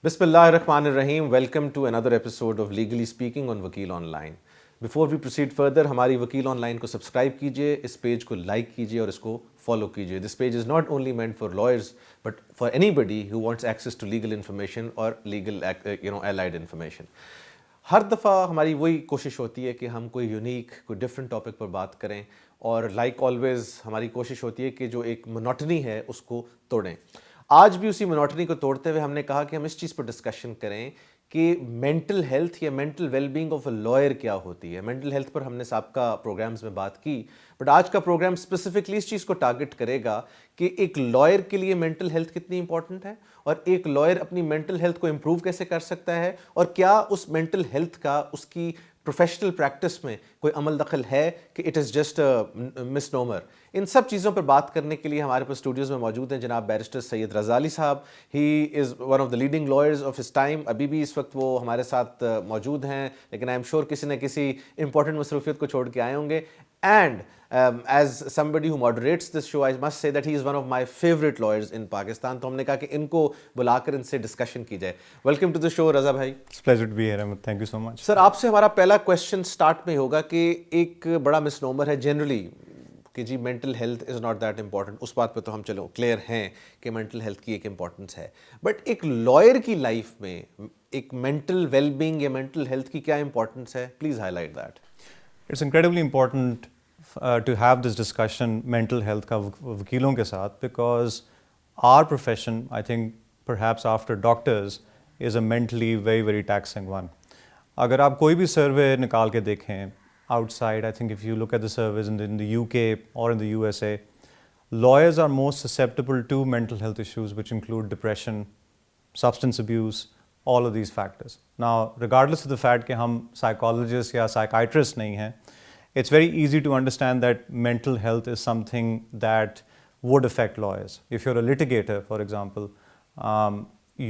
Bismillahirrahmanirrahim. Welcome to another episode of Legally Speaking on Vakeel Online. Before we proceed further, हमारी वकील online को subscribe कीजिए, इस page को लाइक कीजिए और इसको फॉलो कीजिए. This page is not only meant for lawyers but for anybody who wants access to legal information or legal allied information. हर दफ़ा हमारी वही कोशिश होती है कि हम कोई यूनिक कोई डिफरेंट टॉपिक पर बात करें और लाइक ऑलवेज हमारी कोशिश होती है कि जो एक मोनोटनी है उसको तोड़ें. आज भी उसी मोनोटनी को तोड़ते हुए हमने कहा कि हम इस चीज़ पर डिस्कशन करें कि मेंटल हेल्थ या mental wellbeing of a lawyer क्या होती है. मेंटल हेल्थ पर हमने सबका प्रोग्राम्स में बात की, बट आज का प्रोग्राम स्पेसिफिकली इस चीज़ को टारगेट करेगा कि एक लॉयर के लिए मेंटल हेल्थ कितनी इंपॉर्टेंट है और एक लॉयर अपनी मेंटल हेल्थ को इम्प्रूव कैसे कर सकता है और क्या उस मेंटल हेल्थ का उसकी प्रोफेशनल प्रैक्टिस में कोई अमल दखल है कि इट इज़ जस्ट मिसनोमर. इन सब चीज़ों पर बात करने के लिए हमारे पास स्टूडियोज़ में मौजूद हैं जनाब बैरिस्टर सैयद रज़ा अली साहब. He is one of the leading lawyers of his time. अभी भी इस वक्त वो हमारे साथ मौजूद हैं, लेकिन आई एम श्योर किसी न किसी इंपॉर्टेंट मसरूफियत को छोड़ के आए होंगे. And as somebody who moderates this show, I must say that he is one of my favorite lawyers in Pakistan. तो हमने कहा कि इनको बुलाकर इनसे डिस्कशन की जाए. वेलकम टू द शो रज़ा भाई. It's a pleasure to be here, Ahmed. Thank you so much. Sir, आपसे हमारा पहला क्वेश्चन स्टार्ट में होगा कि एक बड़ा मिसनोमर है जनरली कि जी mental health is not that important. उस बात पे तो हम चलो क्लियर हैं कि मेंटल हेल्थ की एक इम्पॉर्टेंस है, बट एक लॉयर की लाइफ में एक मेंटल वेलबींग या मेंटल हेल्थ की क्या इम्पॉर्टेंस है? Please highlight that. It's incredibly important to have this discussion mental health का वकीलों के साथ, because our profession, I think perhaps after doctors, is a mentally very very taxing one. अगर आप कोई भी सर्वे निकाल के देखें outside, I think if you look at the surveys in the UK or in the USA, lawyers are most susceptible to mental health issues which include depression, substance abuse, all of these factors. Now, regardless of the fact कि हम psychologists या psychiatrists नहीं हैं, it's very easy to understand that mental health is something that would affect lawyers. If you're a litigator, for example,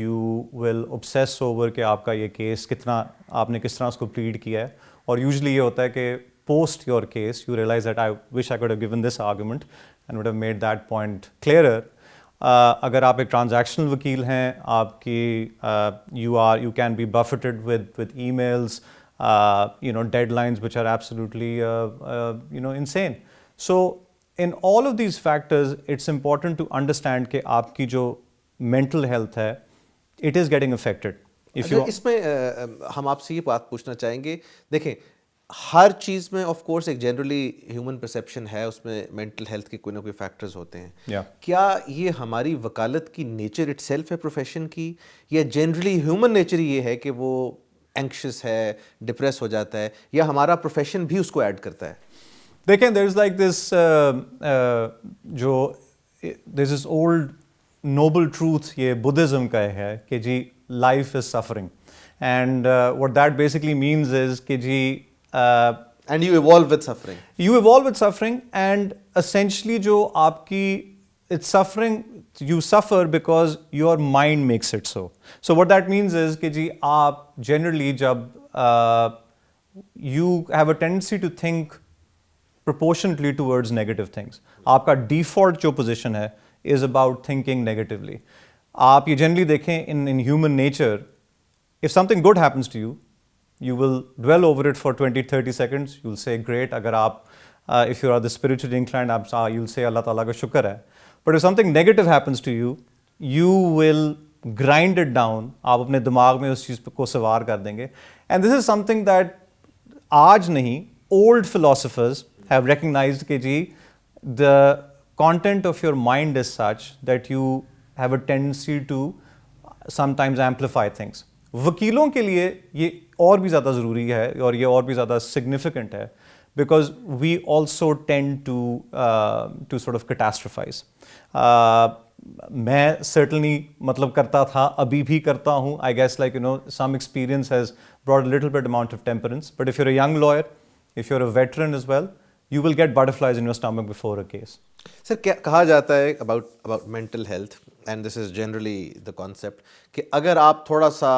you will obsess over कि आपका ये case कितना आपने किस तरह उसको plead किया है, और usually ये होता है कि post your case you realize that I wish I could have given this argument and would have made that point clearer. अगर आप एक ट्रांजैक्शनल वकील हैं, आपकी you can be buffeted with emails, deadlines which are absolutely insane. So in all of these factors, it's important to understand कि आपकी जो mental health है, it is getting affected. इसमें हम आपसे ये बात पूछना चाहेंगे. देखें, हर चीज़ में ऑफ कोर्स एक जनरली ह्यूमन परसेप्शन है, उसमें मेंटल हेल्थ के कोई ना कोई फैक्टर्स होते हैं. क्या ये हमारी वकालत की नेचर इटसेल्फ है प्रोफेशन की, या जनरली ह्यूमन नेचर ये है कि वो एंक्शस है, डिप्रेस हो जाता है, या हमारा प्रोफेशन भी उसको ऐड करता है? देखें, there is like this there is old noble truth, ये बुद्धिज़्म का है कि जी life is suffering, and what that basically means is कि जी and you evolve with suffering. You evolve with suffering, and essentially जो आपकी it's suffering, you suffer because your mind makes it so. So what that means is कि जी आप generally जब you have a tendency to think proportionately towards negative things. आपका default जो position है is about thinking negatively. आप ये generally देखें in human nature, if something good happens to you, you will dwell over it for 20-30 seconds. You'll say great. अगर आप if you are the spiritually inclined, you'll say Allah Ta'ala का शुक्र है. But if something negative happens to you, you will grind it down. आप अपने दिमाग में उस चीज़ को सवार कर देंगे. And this is something that आज नहीं, old philosophers have recognized कि जी the content of your mind is such that you have a tendency to sometimes amplify things. वकीलों के लिए ये और भी ज़्यादा ज़रूरी है और ये और भी ज़्यादा सिग्निफिकेंट है, because we also tend to sort of catastrophize. मैं सर्टनली मतलब करता था, अभी भी करता हूँ. I guess like some experience has brought a little bit amount of temperance, but if you're a young lawyer, if you're a veteran as well, you will get butterflies in your stomach before a case. Sir, क्या कहा जाता है about mental health, and this is generally the concept, कि अगर आप थोड़ा सा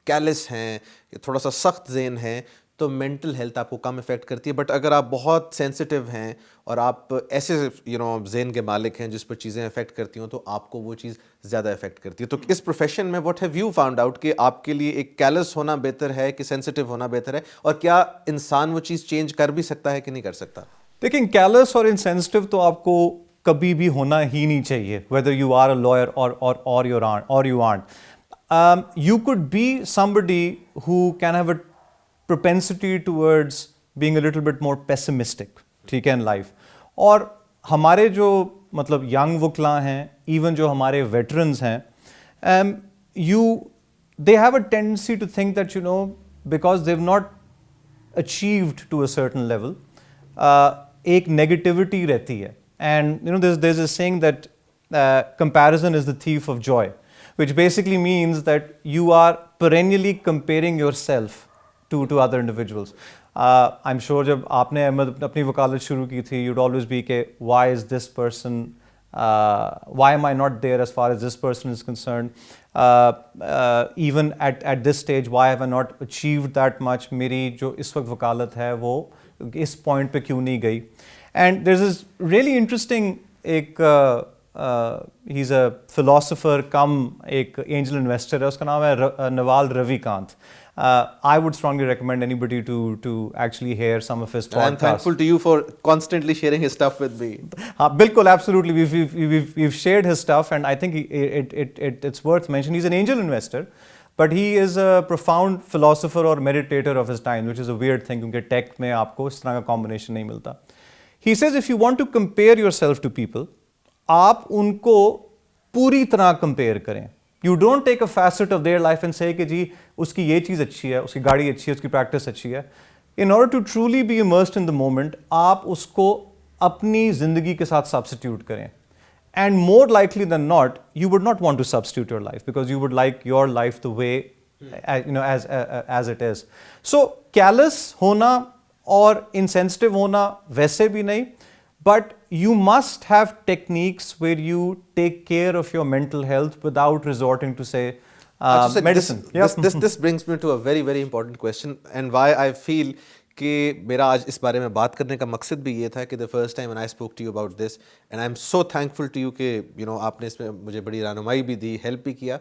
Kallis हैं, थोड़ा सा सख्त ज़हन हैं, तो मेंटल हेल्थ आपको कम इफेक्ट करती है, बट अगर आप बहुत सेंसिटिव हैं और आप ऐसे ज़हन के मालिक हैं जिस पर चीज़ें अफेक्ट करती हों, तो आपको वो चीज़ ज़्यादा अफेक्ट करती है। तो इस प्रोफेशन में what have you found out कि आपके लिए एक कैलस होना बेहतर है कि सेंसिटिव होना बेहतर है, और क्या इंसान वो चीज़ चेंज कर भी सकता है कि नहीं कर सकता? देखिए, कैलस और इनसेंसिटिव तो आपको कभी भी होना ही नहीं चाहिए, whether you are a lawyer or you aren't. You could be somebody who can have a propensity towards being a little bit more pessimistic, ठीक है, in life. और हमारे जो मतलब यंग वकला हैं, इवन जो हमारे वेटरन्स हैं, they have a tendency to think that, because they've not achieved to a certain level, एक negativity रहती है. And there's a saying that comparison is the thief of joy, which basically means that you are perennially comparing yourself to other individuals. I'm sure जब आपने अपनी वकालत शुरू की थी, you'd always be के why is this person, why am I not there as far as this person is concerned? Even at this stage, why have I not achieved that much? मेरी जो इस वक्त वकालत है वो इस पॉइंट पे क्यों नहीं गई? And there's this really interesting he's a philosopher come एक angel investor है, उसका नाम है Naval Ravikant. I would strongly recommend anybody to actually hear some of his podcasts. I'm thankful to you for constantly sharing his stuff with me. बिल्कुल, absolutely. We've shared his stuff, and I think it's worth mentioning. He's an angel investor, but he is a profound philosopher or meditator of his time, which is a weird thing क्योंकि tech में आपको इस तरह का combination नहीं मिलता. He says if you want to compare yourself to people, आप उनको पूरी तरह compare करें. You don't take a facet of their life and say कि जी उसकी ये चीज़ अच्छी है, उसकी गाड़ी अच्छी है, उसकी practice अच्छी है. In order to truly be immersed in the moment, आप उसको अपनी ज़िंदगी के साथ substitute करें. And more likely than not, you would not want to substitute your life because you would like your life the way, as it is. So callous होना और insensitive होना वैसे भी नहीं, but you must have techniques where you take care of your mental health without resorting to say medicine. This brings me to a very very important question and why I feel कि मेरा आज इस बारे में बात करने का मकसद भी ये था कि the first time when I spoke to you about this and I'm so thankful to you कि आपने इसमें मुझे बड़ी रहनुमाई भी दी, हेल्प भी किया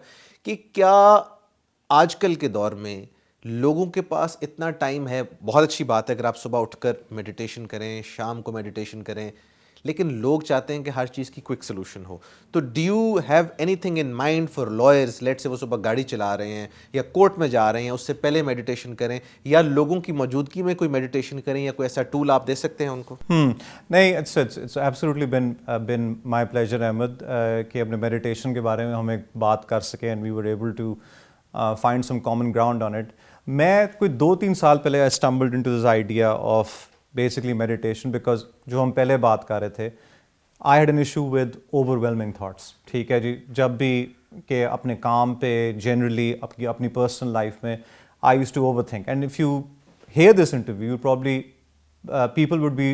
कि क्या आजकल के दौर में लोगों के पास इतना टाइम है. बहुत अच्छी बात है अगर आप सुबह उठकर मेडिटेशन करें, शाम को मेडिटेशन करें, लेकिन लोग चाहते हैं कि हर चीज़ की क्विक सोल्यूशन हो. तो do you have anything in mind for lawyers? Let's say वो सुबह गाड़ी चला रहे हैं या कोर्ट में जा रहे हैं, उससे पहले मेडिटेशन करें या लोगों की मौजूदगी में कोई मेडिटेशन करें, या कोई ऐसा टूल आप दे सकते हैं उनको? नहीं, it's absolutely been my pleasure Ahmad कि अपने मेडिटेशन के बारे में हम एक बात कर सकें and we were able to find some common ground on it. मैं कोई 2-3 साल पहले I stumbled into this idea of basically meditation because जो हम पहले बात कर रहे थे, I had an issue with overwhelming thoughts. ठीक है जी, जब भी के अपने काम पे generally अपनी personal life में I used to overthink. And if you hear this interview, you probably people would be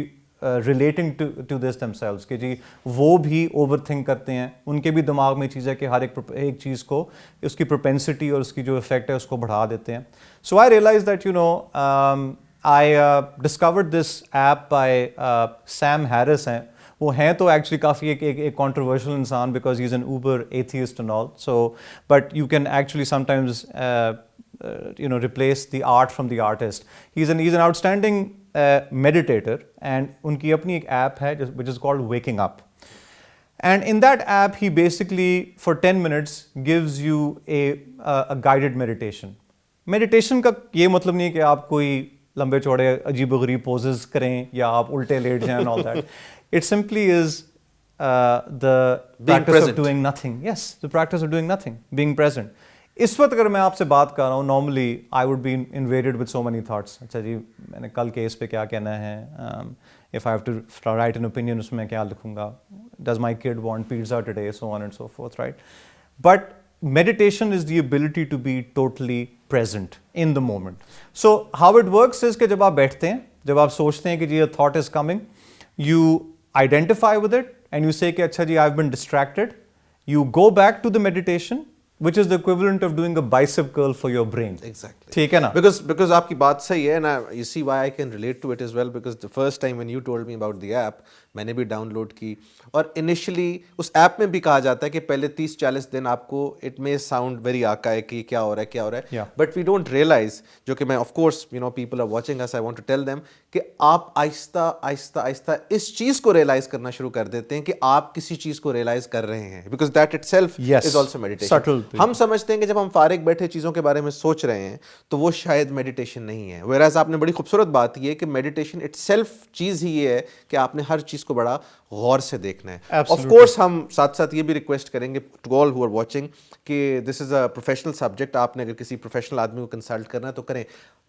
relating to this themselves कि जी वो भी overthink करते हैं, उनके भी दिमाग में चीज़ है कि हर एक चीज़ को उसकी propensity और उसकी जो effect है उसको बढ़ा देते हैं. So I realized that I discovered this app by Sam Harris. वो हैं तो actually काफ़ी एक controversial इंसान because he's an uber atheist and all. So, but you can actually sometimes replace the art from the artist. He's an outstanding meditator and उनकी अपनी एक app है which is called Waking Up. And in that app he basically for 10 minutes gives you a guided meditation. Meditation का ये मतलब नहीं है कि आप कोई लंबे चौड़े अजीब गरीब पोजेस करें या आप उल्टे लेट जाएं and all that. It simply is the practice of doing nothing. Yes, the practice of doing nothing, being present. इस वक्त अगर मैं आपसे बात कर रहा हूँ, normally I would be invaded with so many thoughts. अच्छा जी, मैंने कल केस पे क्या कहना है, if I have to write an opinion उसमें क्या लिखूँगा, does my kid want pizza today, so on and so forth, right? But meditation is the ability to be totally present in the moment. So how it works is कि जब आप बैठते हैं, जब आप सोचते हैं कि जी a thought is coming, you identify with it and you say कि अच्छा जी I've been distracted. You go back to the meditation, which is the equivalent of doing a bicep curl for your brain. Exactly. ठीक है ना? Because आपकी बात सही है, and you see why I can relate to it as well, because the first time when you told me about the app, मैंने भी download की, और इनिशियली उस ऐप में भी कहा जाता है कि पहले 30-40 दिन आपको इट मे साउंड वेरी आकाए कि क्या हो रहा है, बट वी डोंट रियलाइज, जो कि मैं of course people are watching us, I want to tell them कि आप आहिस्ता आहिस्ता आहिस्ता इस चीज को रियलाइज करना शुरू कर देते हैं कि आप किसी चीज को रियलाइज कर रहे हैं, because that itself is also meditation. हम समझते हैं कि जब हम फारिग बैठे चीजों के बारे में सोच रहे हैं तो वो शायद मेडिटेशन नहीं है, वेराज आपने बड़ी खूबसूरत बात की है कि मेडिटेशन इटसेल्फ चीज ही ये है कि आपने हर चीज को बड़ा गौर से देखना है। ऑफ कोर्स हम साथ साथ ये भी रिक्वेस्ट करेंगे to all who are watching कि this is a professional subject, आपने अगर किसी प्रोफेशनल आदमी को कंसल्ट करना है तो करें।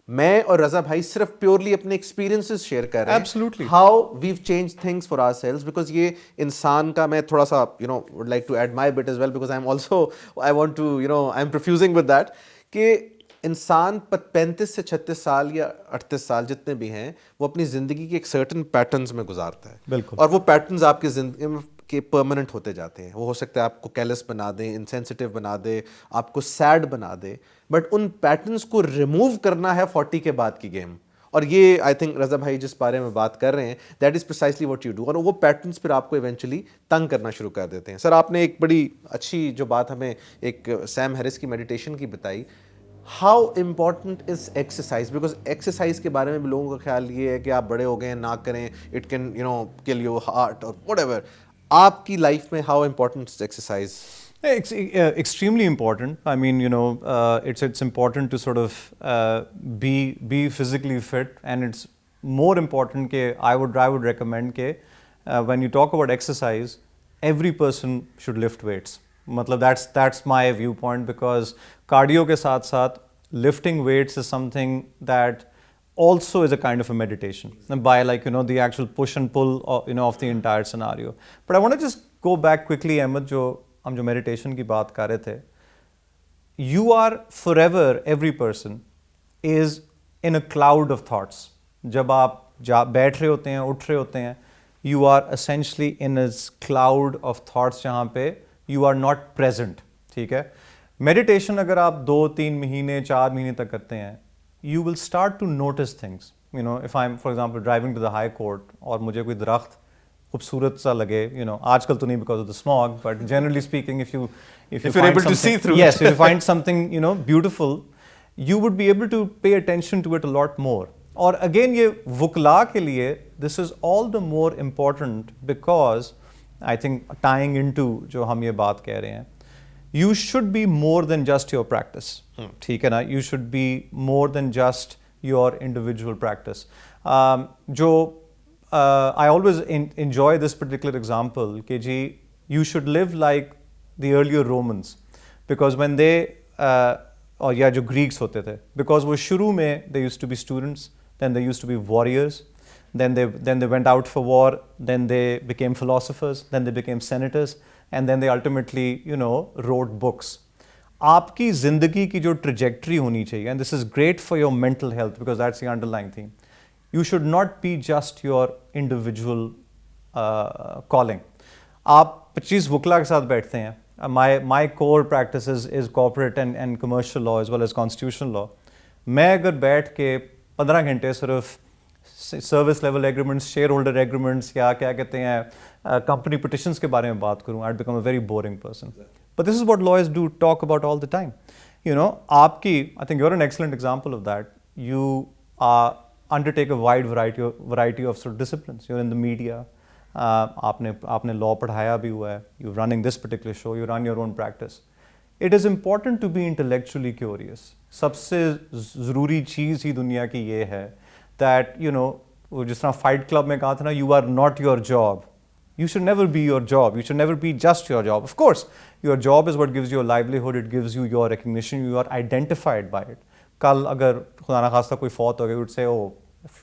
मैं और रजा भाई सिर्फ प्योरली अपने एक्सपीरियंसेस शेयर कर रहे हैं, how we've change things for ourselves, because ये इंसान का, मैं थोड़ा सा would like to add my bit as well, because I am also, I want to I am profusing with that, कि इंसान 35 से 36 साल या 38 साल जितने भी हैं वो अपनी ज़िंदगी के एक सर्टन पैटर्न्स में गुजारता है। बिल्कुल। और वो पैटर्न्स आपकी ज़िंदगी के परमानेंट होते जाते हैं। वो हो सकता है आपको कैलस बना दे, इनसेंसिटिव बना दे, आपको सैड बना दे, बट उन पैटर्न्स को रिमूव करना है 40 के बाद की गेम। और ये आई थिंक रजा भाई जिस बारे में बात कर रहे हैं, that is precisely what you do, और वो पैटर्न्स फिर आपको इवेंचुअली तंग करना शुरू कर देते हैं। सर आपने एक बड़ी अच्छी जो बात हमें एक सैम हैरिस की मेडिटेशन की बताई, how important is exercise, because exercise के बारे में भी लोगों का ख्याल ये है कि आप बड़े हो गए हैं ना करें, it can kill your heart और व्हाटएवर। आपकी लाइफ में how important is exercise? Extremely important. I mean, it's important to sort of be physically fit, and it's more important ke I would recommend ke when you talk about exercise, every person should lift weights. मतलब that's my viewpoint, because cardio के साथ साथ lifting weights is something that also is a kind of a meditation, by the actual push and pull of the entire scenario. But I want to just go back quickly, Ahmed, हम जो meditation की बात कर रहे थे, you are forever, every person is in a cloud of thoughts. जब आप बैठ रहे होते हैं, उठ रहे होते हैं, you are essentially in a cloud of thoughts जहाँ पे यू आर नॉट प्रेजेंट। ठीक है, मेडिटेशन अगर आप 2-3 महीने 4 महीने तक करते हैं, you will start to notice things. If I am for example driving to the high court और मुझे कोई दरख्त खूबसूरत सा लगे, आजकल तो नहीं because of the smog, but generally speaking if you're able to see through, yes, if you find something beautiful, you would be able to pay attention to it a lot more. और again ये वुकला के लिए this is all the more important, because I think tying into जो हम ये बात कह रहे हैं, you should be more than just your practice. ठीक है ना, you should be more than just your individual practice. जो I always enjoy this particular example, KG, you should live like the earlier Romans, because when they और या जो Greeks होते थे, because वो शुरू में they used to be students, then they used to be warriors, then they went out for war, then they became philosophers, then they became senators, and then they ultimately wrote books. आपकी ज़िंदगी की जो trajectory होनी चाहिए, and this is great for your mental health, because that's the underlying theme. You should not be just your individual calling. आप 25 वुकला के साथ बैठते हैं. My core practice is corporate and commercial law as well as constitutional law. मैं अगर बैठ के 15 घंटे सिर्फ service level agreements, share holder agreements या क्या कहते हैं कंपनी पिटिशंस के बारे में बात करूँ, I'd become a very boring person. But this is what lawyers do talk about all the time. आपकी, I think you're an excellent example of that. You undertake a wide variety of sort of disciplines. You're in the media. आपने law पढ़ाया भी हुआ है. You're running this particular show. You run your own practice. It is important to be intellectually curious. सबसे ज़रूरी चीज़ ही दुनिया की ये है that वो जिस तरह फाइट क्लब में कहा था ना, you are not your job. You should never be your job. You should never be just your job. Of course, your job is what gives you a livelihood. It gives you your recognition. You are identified by it. कल अगर खुदा ना खास्ता कोई फौत हो गई, would say, oh,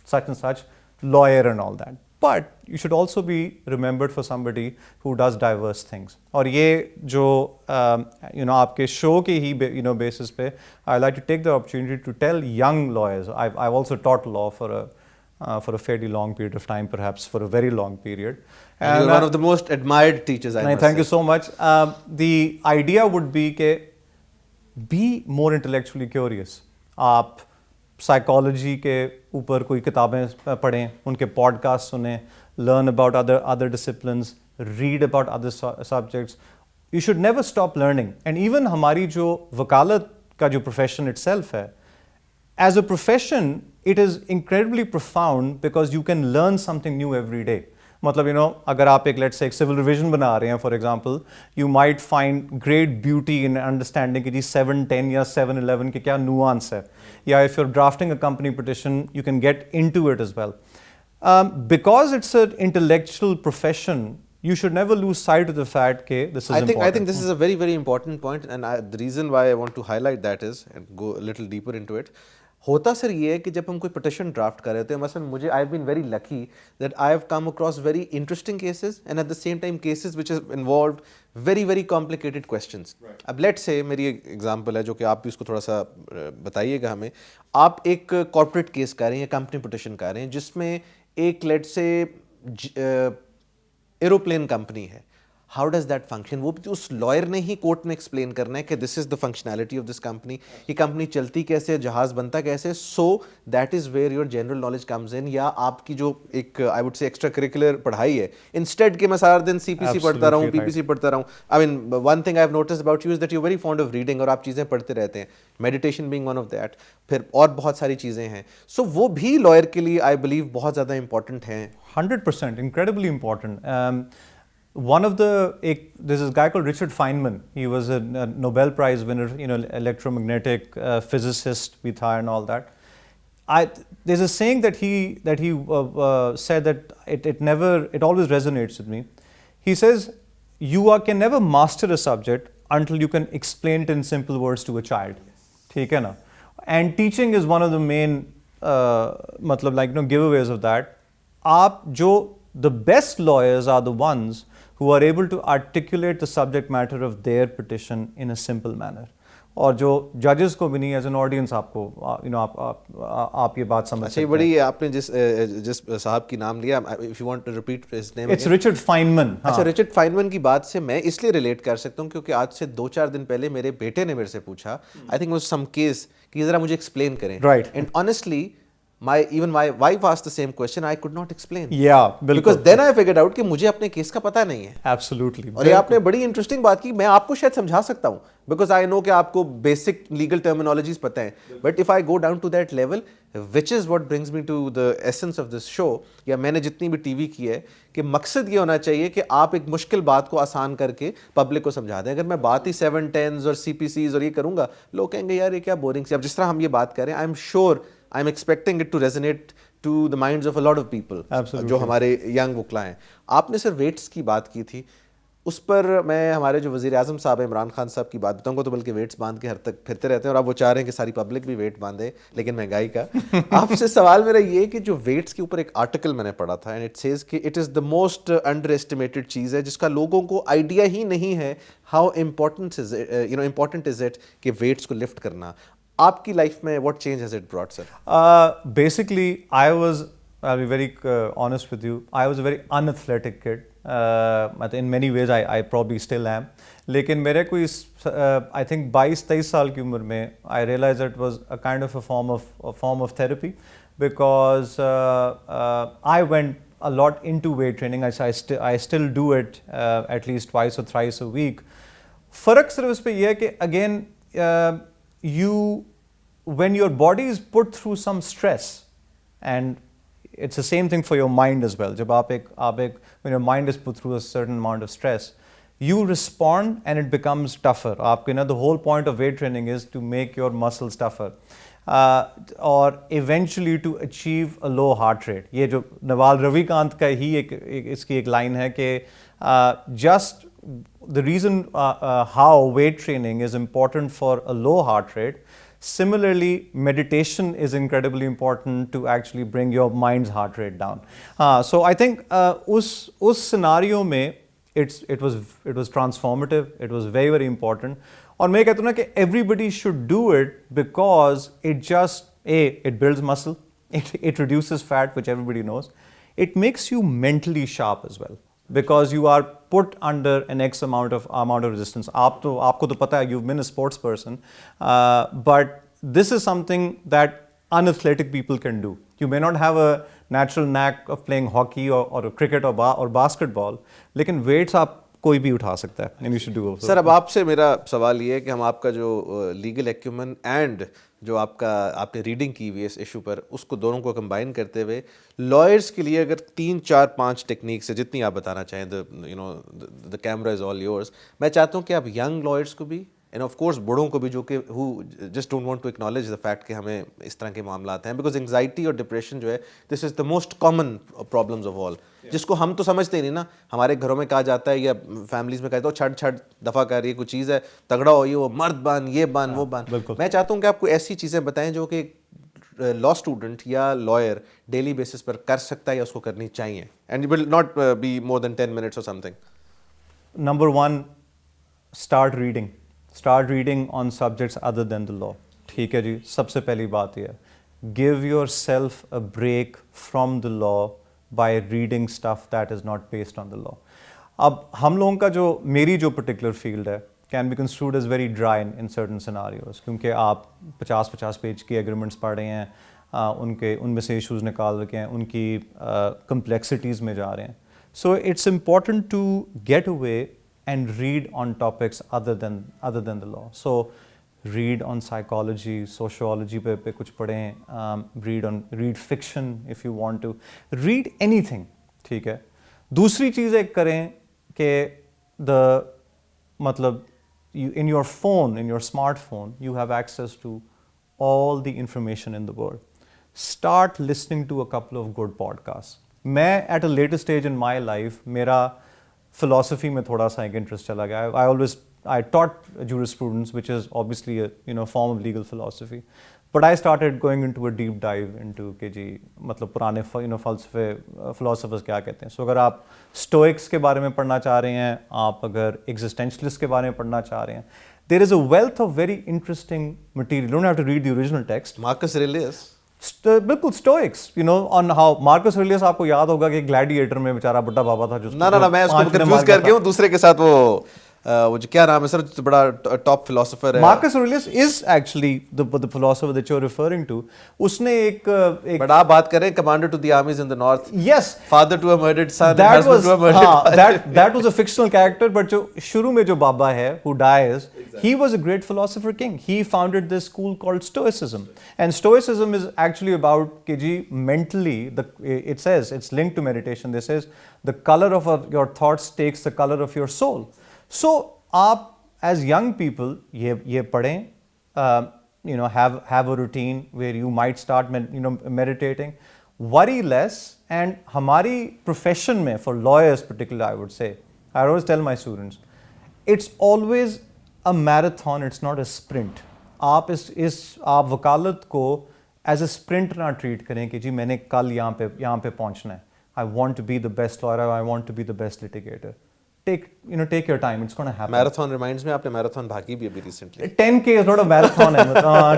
such and such, lawyer and all that. But you should also be remembered for somebody who does diverse things. और ये जो आपके शो के ही basis पे, I like to take the opportunity to tell young lawyers. I've also taught law for a fairly long period of time, perhaps for a very long period. And you're one of the most admired teachers, I must thank say. you so much. The idea would be be more intellectually curious. आप psychology के ऊपर कोई किताबें पढ़ें, उनके podcast सुनें, learn about other disciplines, read about other subjects. You should never stop learning. And even हमारी जो वकालत का जो प्रोफेशन इटसेल्फ है, as a profession, it is incredibly profound because you can learn something new every day. मतलब अगर आप एक let's say एक civil revision बना रहे हैं for example, you might find great beauty in understanding कि जी 710 या 711 के क्या nuance है. या if you're drafting a company petition, you can get into it as well. Because it's an intellectual profession, you should never lose sight of the fact that this is important. I think this is a very, very important point, and the reason why I want to highlight that is, and go a little deeper into it, होता sir ये है कि जब हम कोई petition draft कर रहे होते हैं, मसलन मुझे I have been very lucky that I have come across very interesting cases and at the same time cases which have involved very very complicated questions. अब लेट्स से मेरी एक एग्जांपल है जो कि आप भी उसको थोड़ा सा बताइएगा हमें. आप एक कॉर्पोरेट केस कर रहे हैं या कंपनी पिटिशन कर रहे हैं जिसमें एक लेट्स से एरोप्लेन कंपनी है. How does that function? वो भी उस लॉयर ने ही कोर्ट में एक्सप्लेन करना है कि this is the functionality of this company, ये कंपनी चलती कैसे, जहाज बनता कैसे. So that is where your general knowledge comes in. या आपकी जो एक I would say extracurricular पढ़ाई है, इंस्टेड के मैं सारा दिन सीपीसी पढ़ता रहूँ, पीपीसी पढ़ता रहूँ. I mean one thing I have noticed about you is that you very fond of reading, और आप चीज़ें पढ़ते रहते हैं, meditation being one of that, फिर और बहुत सारी चीज़ें हैं. सो वो भी लॉयर के लिए आई बिलीव बहुत ज़्यादा इंपॉर्टेंट हैं. 100%, incredibly important. One of there's this guy called Richard Feynman. He was a Nobel Prize winner, electromagnetic physicist भी था and all that. There's a saying that he said that it always resonates with me. He says, you can never master a subject until you can explain it in simple words to a child. ठीक है ना? And teaching is one of the main giveaways of that. The best lawyers are the ones who are able to articulate the subject matter of their petition in a simple manner. और जो जजेस को भी नहीं, as an audience आपको आप ये बात समझ सकते हैं. बड़ी आपने जिस साहब की नाम लिया, if you want to repeat his name. It's Richard Feynman. अच्छा, रिचर्ड फाइनमैन की बात से मैं इसलिए रिलेट कर सकता हूँ क्योंकि आज से 2-4 दिन पहले मेरे बेटे ने मेरे से पूछा, I think was some case, कि जरा मुझे एक्सप्लेन करें. Right. And honestly even my wife asked the same question. I could not explain. Yeah, because then I figured out कि मुझे अपने केस का पता नहीं है. Absolutely. और ये आपने बड़ी इंटरेस्टिंग बात की. मैं आपको शायद समझा सकता हूँ because I know कि आपको बेसिक लीगल टर्मिनोलॉजीज पता है. But if I go down to that level, which is what brings me to the essence of this show, या मैंने जितनी भी टीवी की है, कि मकसद ये होना चाहिए कि आप एक मुश्किल बात को आसान करके पब्लिक को समझा दें. अगर मैं बात ही 710s और CPCs और ये करूँगा, लोग कहेंगे यार ये क्या बोरिंग सी. अब जिस तरह हम ये बात करें, I am sure I'm expecting it to resonate to the minds of a lot of people. Absolutely. जो हमारे यंग वकला हैं. आपने सर वेट्स की बात की थी, उस पर मैं हमारे जो वज़ीर आज़म साहब हैं, इमरान खान साहब की बात बताऊंगा, तो बल्कि वेट्स बांध के हर तक फिरते रहते हैं और अब वो चाह रहे हैं कि सारी पब्लिक भी वेट बांधे, लेकिन महंगाई का. आपसे सवाल मेरा ये कि जो वेट्स के ऊपर एक आर्टिकल मैंने पढ़ा था, एंड इट सेज कि it is the most underestimated चीज़ है जिसका लोगों को आइडिया ही नहीं है हाउ इम्पोर्टेंट इज़ इट कि वेट्स को लिफ्ट करना. आपकी लाइफ में what change has it brought, sir? Basically, I'll be very honest with you, I was a very unathletic kid. In many ways, I probably still am. लेकिन मेरे को I think 22-23 साल की उम्र में I realized that it was a kind of a form of therapy, because I went a lot into weight training. I still do it at least twice or thrice a week. फर्क सिर्फ इस पे ये है कि again when your body is put through some stress, and it's the same thing for your mind as well. जब when your mind is put through a certain amount of stress, you respond and it becomes tougher. The whole point of weight training is to make your muscles tougher, or eventually to achieve a low heart rate. ये जो नवाल रविकांत का ही इसकी एक line है कि just the reason how weight training is important for a low heart rate, similarly meditation is incredibly important to actually bring your mind's heart rate down. So I think उस scenario में it was transformative. It was very, very important. और मैं कहता हूँ ना कि everybody should do it because it builds muscle, it reduces fat, which everybody knows. It makes you mentally sharp as well, because you are put under an X amount of resistance. आपको तो पता है, you've been a sports person, but this is something that unathletic people can do. You may not have a natural knack of playing hockey or cricket or basketball, लेकिन weights आप कोई भी उठा सकता है, and you should do it. Sir अब आपसे मेरा सवाल ये है कि हम आपका जो लीगल एक्यूमेन एंड जो आपने रीडिंग की हुई है इस इशू पर, उसको दोनों को कंबाइन करते हुए लॉयर्स के लिए अगर 3, 4, 5 टेक्निक्स है जितनी आप बताना चाहें, the camera is all yours, मैं चाहता हूँ कि आप यंग लॉयर्स को भी एंड ऑफ कोर्स बड़ों को भी जो कि who just don't want to acknowledge the fact कि हमें इस तरह के मामला हैं, बिकॉज एंग्जाइटी और डिप्रेशन जो है this is the most common problems of all, जिसको हम तो समझते ही नहीं ना, हमारे घरों में कहा जाता है या फैमिलीज में कहते हो छड़ दफ़ा कर, ये कोई चीज़ है, तगड़ा हो, ये वो मर्द बन, ये बन, वो बन। मैं चाहता हूँ कि आपको ऐसी चीज़ें बताएं जो कि लॉ स्टूडेंट या लॉयर डेली बेसिस पर कर सकता है या उसको करनी चाहिए, and will not be more than 10 minutes और something. Number one, start reading. Start reading on subjects other than the law. ठीक है जी, सबसे पहली बात ये है, give yourself a break from the law by reading stuff that is not based on the law. अब हम लोगों का जो मेरी जो particular field है can be construed as very dry in certain scenarios, क्योंकि आप 50-50 पेज की agreements पढ़ रहे हैं, उनमें से issues निकाल रखे हैं, उनकी complexities में जा रहे हैं. So it's important to get away and read on topics other than the law. So read on psychology, sociology पे कुछ पढ़ें, read fiction if you want to, read anything, ठीक है. दूसरी चीज़ एक करें कि मतलब in your phone, in your smartphone, you have access to all the information in the world. Start listening to a couple of good podcasts. मैं at a later stage in my life मेरा philosophy में थोड़ा सा एक interest चला गया. I taught jurisprudence, which is obviously a form of legal philosophy, but I started going into a deep dive into कि जी मतलब पुराने फलसफे philosophers क्या कहते हैं. So अगर आप stoics के बारे में पढ़ना चाह रहे हैं, आप अगर existentialists के बारे में पढ़ना चाह रहे हैं, there is a wealth of very interesting material. You don't have to read the original text. Marcus Aurelius, बिल्कुल Stoics, on how Marcus Aurelius, आपको याद होगा कि ग्लैडिएटर में बेचारा बुड्ढा बाबा था जो ना मैं उसको कंफ्यूज कर गया हूं दूसरे के साथ, वो जो क्या नाम है सर, जो बड़ा टॉप फिलोसोफर है, Marcus Aurelius is actually the philosopher that you are referring to. उसने एक बट आप बात कर रहे हैं commander to the armies in the north, yes, father to a murdered son, that was a fictional character, but जो शुरू में जो बाबा है who dies, he was a great philosopher king. He founded this school called Stoicism, and Stoicism is actually about कि जी mentally, it says it's linked to meditation. This is the color of your thoughts takes the color of your soul. So आप as young people ये पढ़ें, have a routine where you might start meditating, worry less, and हमारी profession में, for lawyers particularly, I would say, I always tell my students, it's always a marathon, it's not a sprint. आप आप वकालत को as a sprint ना treat करें कि जी मैंने कल यहाँ पे पहुँचना है. I want to be the best lawyer, I want to be the best litigator. Take your time, it's going to happen. Marathon reminds me, आपने मैराथन भागी भी अभी recently. 10K is not a marathon.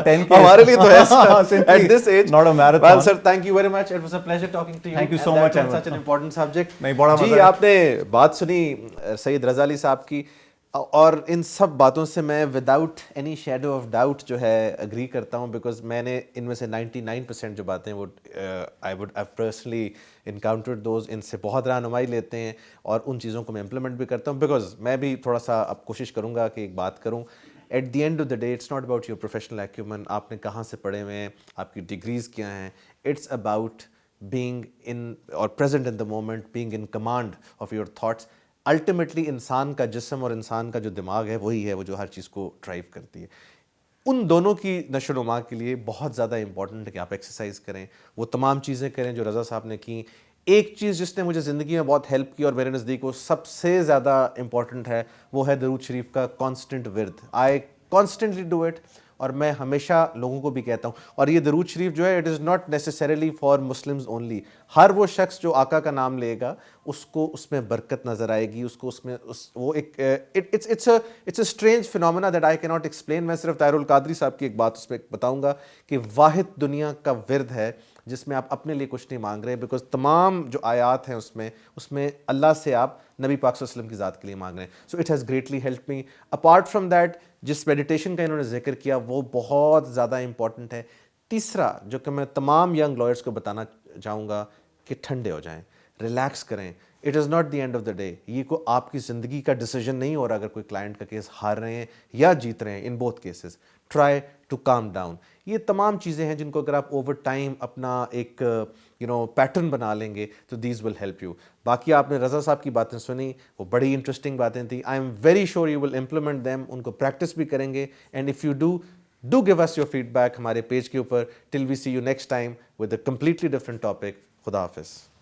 10K हमारे लिए तो है at this age. Not a marathon. Well sir, thank you very much. It was a pleasure talking to you. Thank you so much. And such an important subject. नहीं, बड़ा मजा जी, आपने बात सुनी सईद रज़ा अली साहब की, और इन सब बातों से मैं without any shadow of doubt जो है अग्री करता हूँ, बिकॉज मैंने इनमें से 99% जो बातें वो I would have personally encountered those, इनसे बहुत रहनुमाई लेते हैं और उन चीज़ों को मैं इम्प्लीमेंट भी करता हूँ, बिकॉज मैं भी थोड़ा सा अब कोशिश करूँगा कि एक बात करूँ. At the end of the day it's not about your professional acumen, आपने कहाँ से पढ़े हुए हैं, आपकी डिग्रीज़ क्या हैं. इट्स अबाउट बीइंग इन और present in the moment, being in command of your thoughts. Ultimately इंसान का जिस्म और इंसान का जो दिमाग है वही है वो जो हर चीज़ को ड्राइव करती है. उन दोनों की नशो-नुमा के लिए बहुत ज़्यादा इंपॉर्टेंट है कि आप एक्सरसाइज करें, वो तमाम चीज़ें करें जो रज़ा साहब ने की. एक चीज़ जिसने मुझे ज़िंदगी में बहुत हेल्प की और मेरे नज़दीक वो सबसे ज़्यादा इंपॉर्टेंट है, वो है दरूद शरीफ का कॉन्स्टेंट विर्द. आई कॉन्स्टेंटली डू इट, और मैं हमेशा लोगों को भी कहता हूँ. और ये दरूद शरीफ जो है, it is not necessarily for Muslims only. हर वो शख्स जो आका का नाम लेगा उसको उसमें बरकत नज़र आएगी, उसको उसमें वो एक it's a strange phenomena that I can not explain. मैं सिर्फ ताहिरुल कादरी साहब की एक बात उसमें बताऊँगा कि वाहिद दुनिया का विर्द है जिसमें आप अपने लिए कुछ नहीं मांग रहे, बिकॉज तमाम जो आयात हैं उसमें अल्लाह से आप नबी पाक सल्लल्लाहु अलैहि वसल्लम की ज़ात के लिए मांग रहे हैं. So it has greatly help me. Apart from that, जिस मेडिटेशन का इन्होंने जिक्र किया वो बहुत ज़्यादा इंपॉर्टेंट है. तीसरा जो कि मैं तमाम यंग लॉयर्स को बताना चाहूँगा कि ठंडे हो जाएं, रिलैक्स करें. It is not the end of the day. ये को आपकी ज़िंदगी का डिसीजन नहीं हो रहा अगर कोई क्लाइंट का केस हार रहे हैं या जीत रहे हैं. In both cases try to calm down. ये तमाम चीज़ें हैं जिनको अगर आप ओवर टाइम अपना एक पैटर्न बना लेंगे तो दीज विल हेल्प यू. बाकी आपने रज़ा साहब की बातें सुनी, वो बड़ी इंटरेस्टिंग बातें थी. I am very sure you will implement them. उनको प्रैक्टिस भी करेंगे. And if you do give us your feedback हमारे पेज के ऊपर. Till we see you next time with a completely different topic. खुदा हाफिज़.